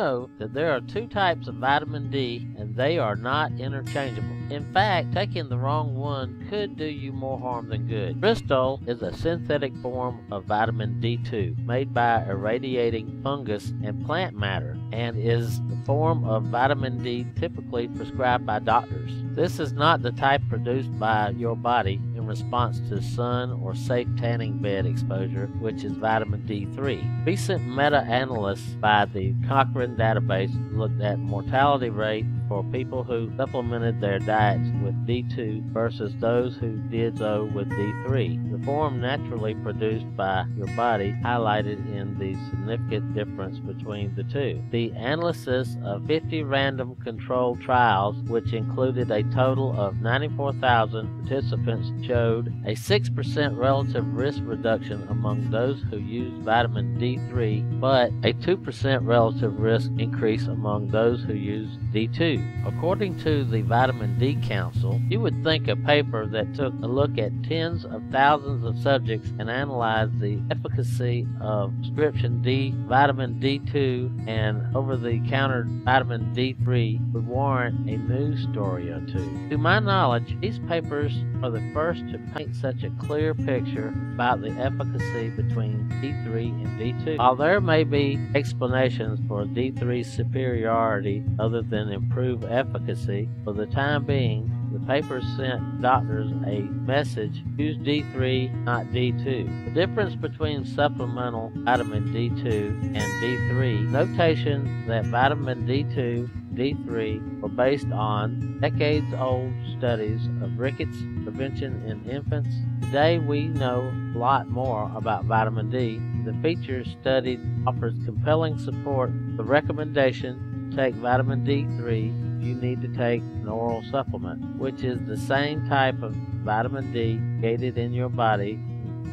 know that there are two types of vitamin D and they are not interchangeable. In fact, taking the wrong one could do you more harm than good. Crystol is a synthetic form of vitamin D2 made by irradiating fungus and plant matter and is the form of vitamin D typically prescribed by doctors. This is not the type produced by your body in response to sun or safe tanning bed exposure, which is vitamin D3. Recent meta-analysis by the Cochrane database looked at mortality rate for people who supplemented their diets with D2 versus those who did so with D3. The form naturally produced by your body highlighted in the significant difference between the two. The analysis of 50 random controlled trials, which included a total of 94,000 participants, showed a 6% relative risk reduction among those who used vitamin D3, but a 2% relative risk increase among those who used D2. According to the Vitamin D Council, you would think a paper that took a look at tens of thousands of subjects and analyzed the efficacy of prescription vitamin D2 and over-the-counter vitamin D3 would warrant a news story or two. To my knowledge, these papers are the first to paint such a clear picture about the efficacy between D3 and D2. While there may be explanations for D3's superiority other than improved efficacy, for the time being, the papers sent doctors a message: use D3, not D2. The difference between supplemental vitamin D2 and D3 notation that vitamin D2 D3 were based on decades-old studies of rickets prevention in infants. Today we know a lot more about vitamin D. The feature studied offers compelling support. The recommendation to take vitamin D3 you need to take an oral supplement, which is the same type of vitamin D gated in your body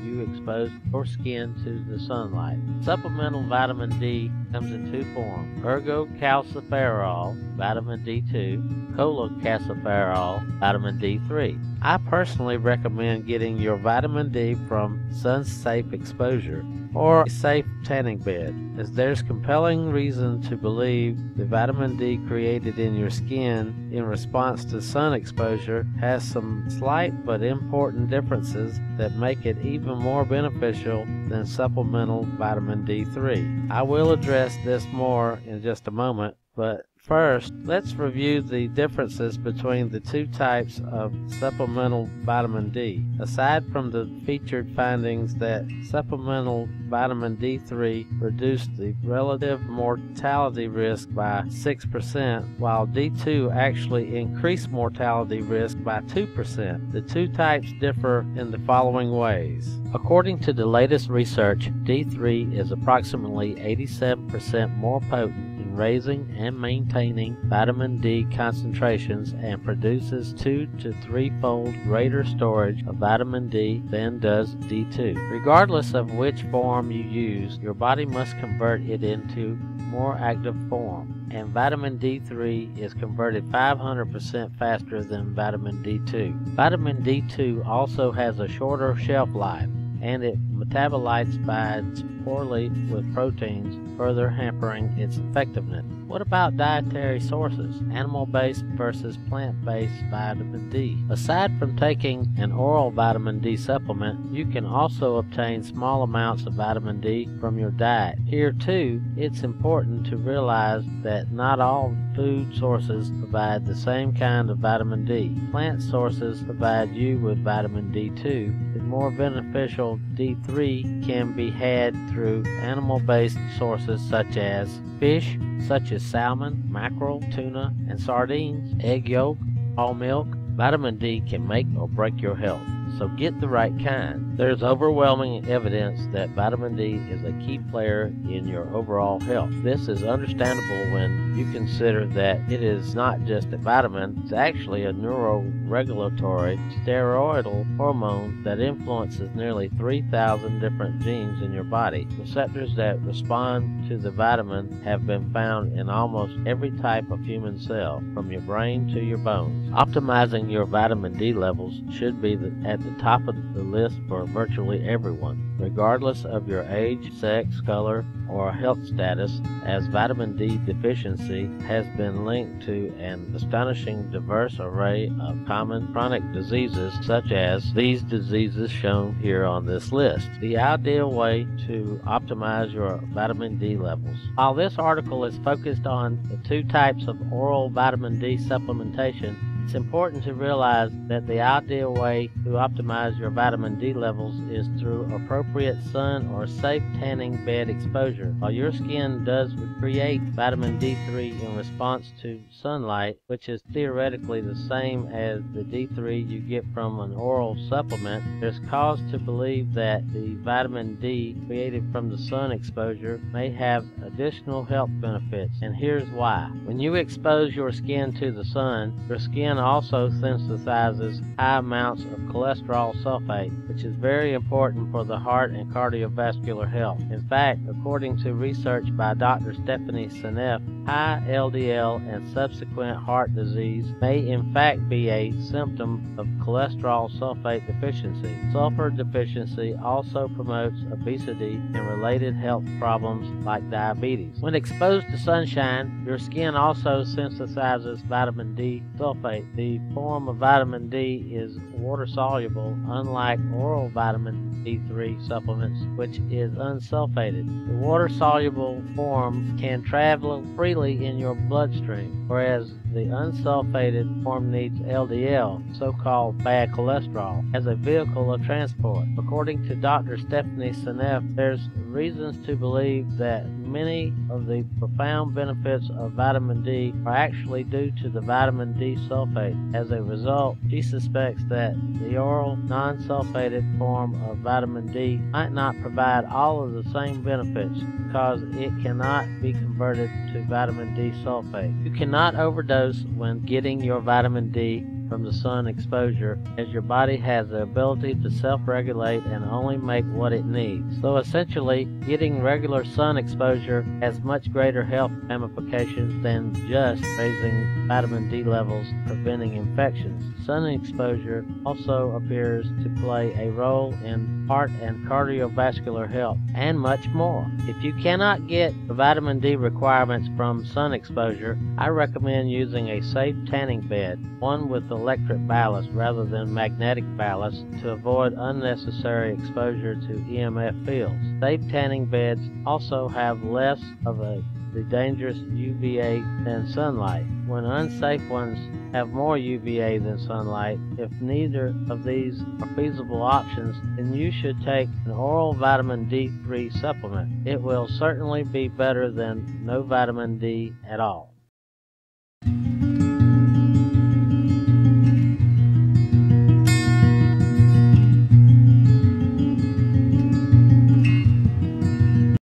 you expose your skin to the sunlight. Supplemental vitamin D comes in two forms: ergocalciferol, vitamin D2, cholecalciferol, vitamin D3. I personally recommend getting your vitamin D from sun-safe exposure or a safe tanning bed, as there's compelling reason to believe the vitamin D created in your skin in response to sun exposure has some slight but important differences that make it even more beneficial than supplemental vitamin D3. I will address this more in just a moment, but first, let's review the differences between the two types of supplemental vitamin D. Aside from the featured findings that supplemental vitamin D3 reduced the relative mortality risk by 6%, while D2 actually increased mortality risk by 2%. The two types differ in the following ways. According to the latest research, D3 is approximately 87% more potent raising and maintaining vitamin D concentrations and produces 2 to 3-fold greater storage of vitamin D than does D2. Regardless of which form you use, your body must convert it into more active form, and vitamin D3 is converted 500% faster than vitamin D2. Vitamin D2 also has a shorter shelf life, and it metabolites binds poorly with proteins, further hampering its effectiveness. What about dietary sources, animal-based versus plant-based vitamin D? Aside from taking an oral vitamin D supplement, you can also obtain small amounts of vitamin D from your diet. Here too, it's important to realize that not all food sources provide the same kind of vitamin D. Plant sources provide you with vitamin D2. The more beneficial D3 can be had through animal-based sources such as fish, such as salmon, mackerel, tuna, and sardines, egg yolk, all milk. Vitamin D can make or break your health, so get the right kind. There's overwhelming evidence that vitamin D is a key player in your overall health. This is understandable when you consider that it is not just a vitamin, it's actually a neuroregulatory steroidal hormone that influences nearly 3,000 different genes in your body. Receptors that respond to the vitamin have been found in almost every type of human cell, from your brain to your bones. Optimizing your vitamin D levels should be at at the top of the list for virtually everyone, regardless of your age, sex, color, or health status, as vitamin D deficiency has been linked to an astonishing diverse array of common chronic diseases, such as these diseases shown here on this list. The ideal way to optimize your vitamin D levels. While this article is focused on the two types of oral vitamin D supplementation, it's important to realize that the ideal way to optimize your vitamin D levels is through appropriate sun or safe tanning bed exposure. While your skin does create vitamin D3 in response to sunlight, which is theoretically the same as the D3 you get from an oral supplement, there's cause to believe that the vitamin D created from the sun exposure may have additional health benefits, and here's why. When you expose your skin to the sun, your skin also synthesizes high amounts of cholesterol sulfate, which is very important for the heart and cardiovascular health. In fact, according to research by Dr. Stephanie Seneff, high LDL and subsequent heart disease may in fact be a symptom of cholesterol sulfate deficiency. Sulfur deficiency also promotes obesity and related health problems like diabetes. When exposed to sunshine, your skin also synthesizes vitamin D sulfate. The form of vitamin D is water-soluble, unlike oral vitamin D3 supplements, which is unsulfated. The water-soluble form can travel freely in your bloodstream, whereas the unsulfated form needs LDL, so-called bad cholesterol, as a vehicle of transport. According to Dr. Stephanie Seneff, there's reasons to believe that many of the profound benefits of vitamin D are actually due to the vitamin D sulfate. As a result, she suspects that the oral, non-sulfated form of vitamin D might not provide all of the same benefits because it cannot be converted to vitamin D sulfate. You cannot overdose when getting your vitamin D from the sun exposure, as your body has the ability to self-regulate and only make what it needs. So essentially, getting regular sun exposure has much greater health ramifications than just raising vitamin D levels, preventing infections. Sun exposure also appears to play a role in heart and cardiovascular health, and much more. If you cannot get the vitamin D requirements from sun exposure, I recommend using a safe tanning bed, one with electric ballast rather than magnetic ballast, to avoid unnecessary exposure to EMF fields. Safe tanning beds also have less of the dangerous UVA than sunlight, when unsafe ones have more UVA than sunlight. If neither of these are feasible options, then you should take an oral vitamin D3 supplement. It will certainly be better than no vitamin D at all.